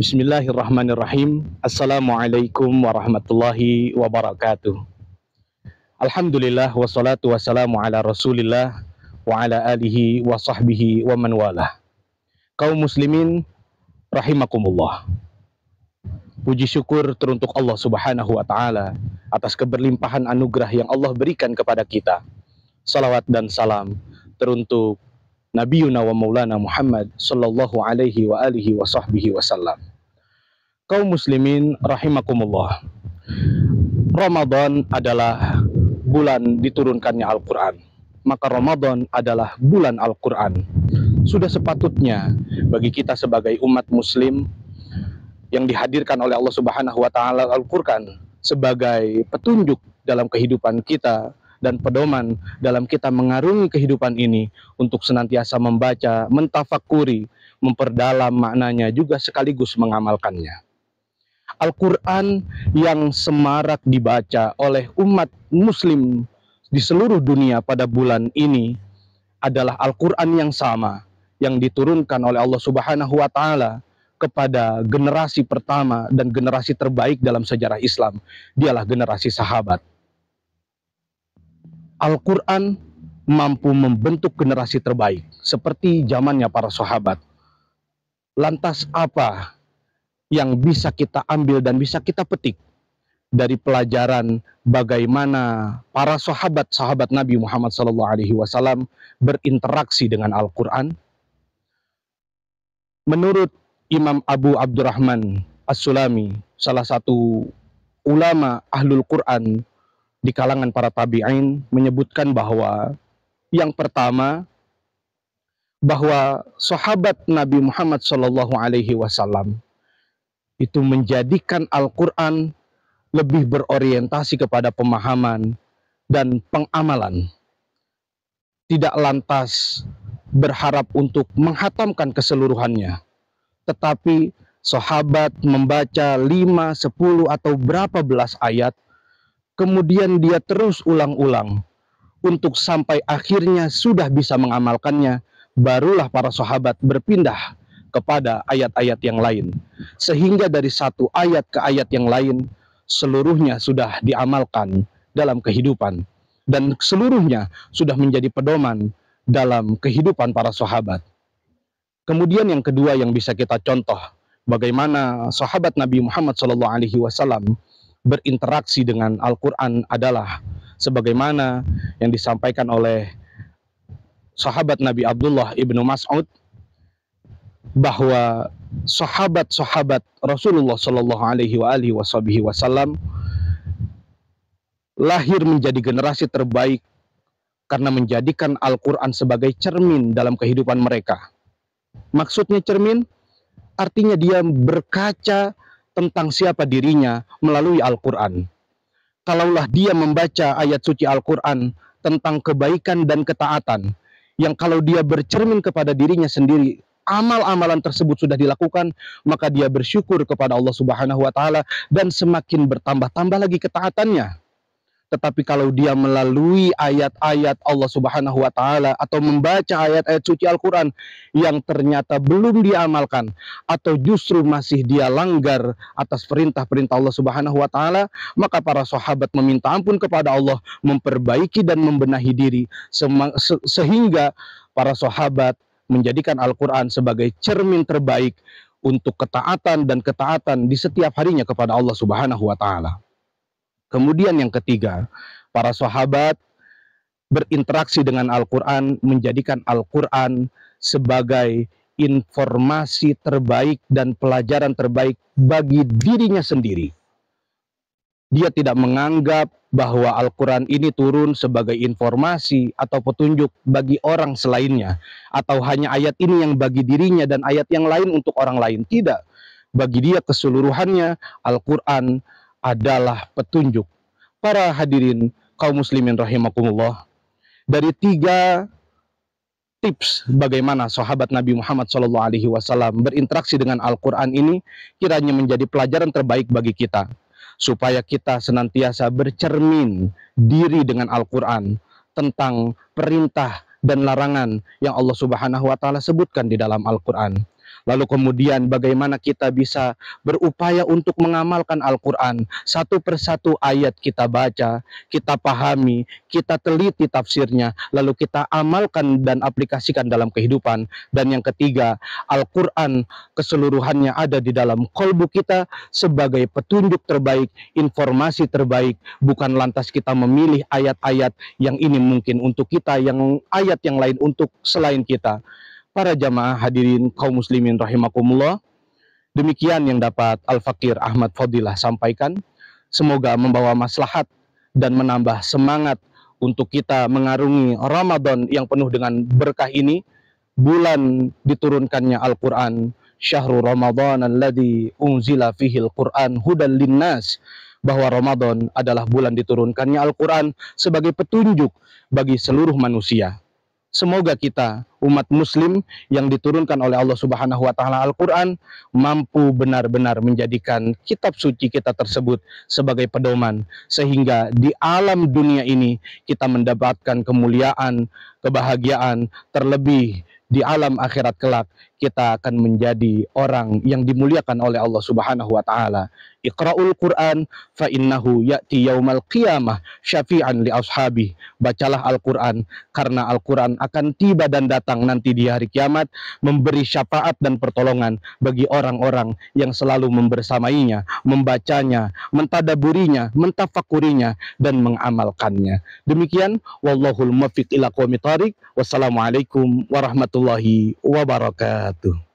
Bismillahirrahmanirrahim. Assalamualaikum warahmatullahi wabarakatuh. Alhamdulillah wassalatu wassalamu ala Rasulillah wa ala alihi wa sahbihi wa man walah. Kaum muslimin rahimakumullah. Puji syukur teruntuk Allah Subhanahu wa taala atas keberlimpahan anugerah yang Allah berikan kepada kita. Salawat dan salam teruntuk Nabiuna wa Maulana Muhammad sallallahu alaihi wa alihi wa sahbihi wasallam. Kaum muslimin rahimakumullah. Ramadan adalah bulan diturunkannya Al-Quran. Maka Ramadan adalah bulan Al-Quran. Sudah sepatutnya bagi kita sebagai umat muslim yang dihadirkan oleh Allah Subhanahu wa taala Al-Quran sebagai petunjuk dalam kehidupan kita dan pedoman dalam kita mengarungi kehidupan ini untuk senantiasa membaca, mentafakuri, memperdalam maknanya juga sekaligus mengamalkannya. Al-Quran yang semarak dibaca oleh umat muslim di seluruh dunia pada bulan ini adalah Al-Quran yang sama yang diturunkan oleh Allah Subhanahu wa taala kepada generasi pertama dan generasi terbaik dalam sejarah Islam. Dialah generasi sahabat. Al-Quran mampu membentuk generasi terbaik seperti zamannya para sahabat. Lantas apa yang bisa kita ambil dan bisa kita petik dari pelajaran bagaimana para sahabat Nabi Muhammad SAW berinteraksi dengan Al-Quran? Menurut Imam Abu Abdurrahman As-Sulami, salah satu ulama ahlul Quran di kalangan para tabi'in, menyebutkan bahwa yang pertama, bahwa sahabat Nabi Muhammad SAW itu menjadikan Al-Quran lebih berorientasi kepada pemahaman dan pengamalan. Tidak lantas berharap untuk menghatamkan keseluruhannya, tetapi sahabat membaca 5, 10 atau berapa belas ayat, kemudian dia terus ulang-ulang untuk sampai akhirnya sudah bisa mengamalkannya, barulah para sahabat berpindah kepada ayat-ayat yang lain. Sehingga dari satu ayat ke ayat yang lain, seluruhnya sudah diamalkan dalam kehidupan. Dan seluruhnya sudah menjadi pedoman dalam kehidupan para sahabat. Kemudian yang kedua yang bisa kita contoh, bagaimana sahabat Nabi Muhammad SAW berinteraksi dengan Al-Quran adalah sebagaimana yang disampaikan oleh sahabat Nabi Abdullah ibnu Mas'ud, bahwa sahabat-sahabat Rasulullah Shallallahu Alaihi Wasallam lahir menjadi generasi terbaik karena menjadikan Al-Quran sebagai cermin dalam kehidupan mereka. Maksudnya cermin, artinya dia berkaca tentang siapa dirinya melalui Al-Quran. Kalaulah dia membaca ayat suci Al-Quran tentang kebaikan dan ketaatan, yang kalau dia bercermin kepada dirinya sendiri, amal-amalan tersebut sudah dilakukan, maka dia bersyukur kepada Allah Subhanahu wa taala dan semakin bertambah-tambah lagi ketaatannya. Tetapi kalau dia melalui ayat-ayat Allah Subhanahu wa taala atau membaca ayat-ayat suci Al-Quran yang ternyata belum diamalkan atau justru masih dia langgar atas perintah-perintah Allah Subhanahu wa taala, maka para sahabat meminta ampun kepada Allah, memperbaiki dan membenahi diri sehingga para sahabat menjadikan Al-Quran sebagai cermin terbaik untuk ketaatan di setiap harinya kepada Allah Subhanahu wa taala. Kemudian yang ketiga, para sahabat berinteraksi dengan Al-Quran, menjadikan Al-Quran sebagai informasi terbaik dan pelajaran terbaik bagi dirinya sendiri. Dia tidak menganggap bahwa Al-Quran ini turun sebagai informasi atau petunjuk bagi orang selainnya, atau hanya ayat ini yang bagi dirinya dan ayat yang lain untuk orang lain. Tidak. Bagi dia keseluruhannya, Al-Quran adalah petunjuk. Para hadirin kaum muslimin rahimakumullah, dari 3 tips bagaimana sahabat Nabi Muhammad SAW berinteraksi dengan Al-Quran ini kiranya menjadi pelajaran terbaik bagi kita, supaya kita senantiasa bercermin diri dengan Al-Quran tentang perintah dan larangan yang Allah Subhanahu wa taala sebutkan di dalam Al-Quran. Lalu kemudian bagaimana kita bisa berupaya untuk mengamalkan Al-Quran. Satu persatu ayat kita baca, kita pahami, kita teliti tafsirnya, lalu kita amalkan dan aplikasikan dalam kehidupan. Dan yang ketiga, Al-Quran keseluruhannya ada di dalam kolbu kita sebagai petunjuk terbaik, informasi terbaik, bukan lantas kita memilih ayat-ayat yang ini mungkin untuk kita, yang ayat yang lain untuk selain kita. Para jamaah hadirin kaum muslimin rahimakumullah, demikian yang dapat Al-Fakir Ahmad Fadilah sampaikan. Semoga membawa maslahat dan menambah semangat untuk kita mengarungi Ramadan yang penuh dengan berkah ini, bulan diturunkannya Al-Quran, syahrul Ramadan alladzi unzila fihil Quran hudan linnas, bahwa Ramadan adalah bulan diturunkannya Al-Quran sebagai petunjuk bagi seluruh manusia. Semoga kita, umat muslim yang diturunkan oleh Allah Subhanahu wa taala Al-Qur'an, mampu benar-benar menjadikan kitab suci kita tersebut sebagai pedoman, sehingga di alam dunia ini kita mendapatkan kemuliaan, kebahagiaan, terlebih di alam akhirat kelak kita akan menjadi orang yang dimuliakan oleh Allah Subhanahu wa taala. Iqra'ul Qur'an fa innahu ya'ti yaumal qiyamah syafi'an li ashabi. Bacalah Al-Qur'an karena Al-Qur'an akan tiba dan datang nanti di hari kiamat memberi syafaat dan pertolongan bagi orang-orang yang selalu membersamainya, membacanya, mentadaburinya, mentafakurinya dan mengamalkannya. Demikian wallahul muwaffiq ila aqwamit thoriq. Wassalamualaikum warahmatullahi wabarakatuh.